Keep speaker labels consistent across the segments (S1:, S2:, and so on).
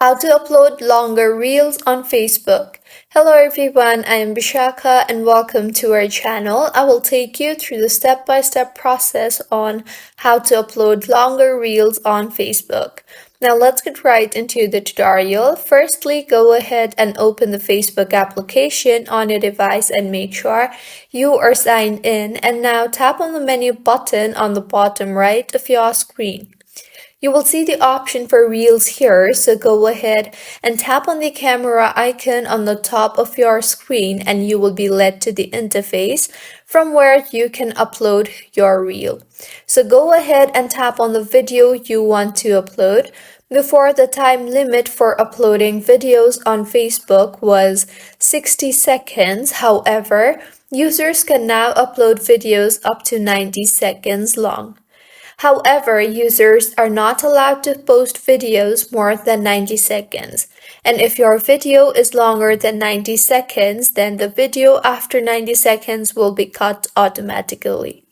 S1: How to upload longer reels on Facebook. Hello everyone, I am Bishaka and welcome to our channel. I will take you through the step-by-step process on how to upload longer reels on Facebook. Now let's get right into the tutorial. Firstly, go ahead and open the Facebook application on your device and make sure you are signed in, and now tap on the menu button on the bottom right of your screen. You will see the option for Reels here, so go ahead and tap on the camera icon on the top of your screen and you will be led to the interface from where you can upload your reel. So go ahead and tap on the video you want to upload. Before, the time limit for uploading videos on Facebook was 60 seconds. However, users can now upload videos up to 90 seconds long. However, users are not allowed to post videos more than 90 seconds. And if your video is longer than 90 seconds, then the video after 90 seconds will be cut automatically.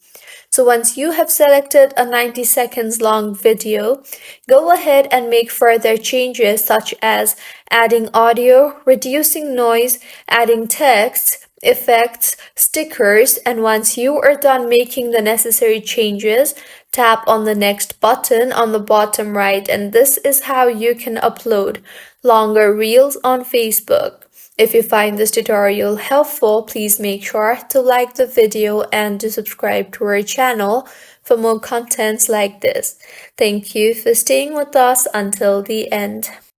S1: So once you have selected a 90 seconds long video, go ahead and make further changes such as adding audio, reducing noise, adding text, effects, stickers, and once you are done making the necessary changes, tap on the next button on the bottom right, and this is how you can upload longer reels on Facebook. If you find this tutorial helpful, please make sure to like the video and to subscribe to our channel for more contents like this. Thank you for staying with us until the end.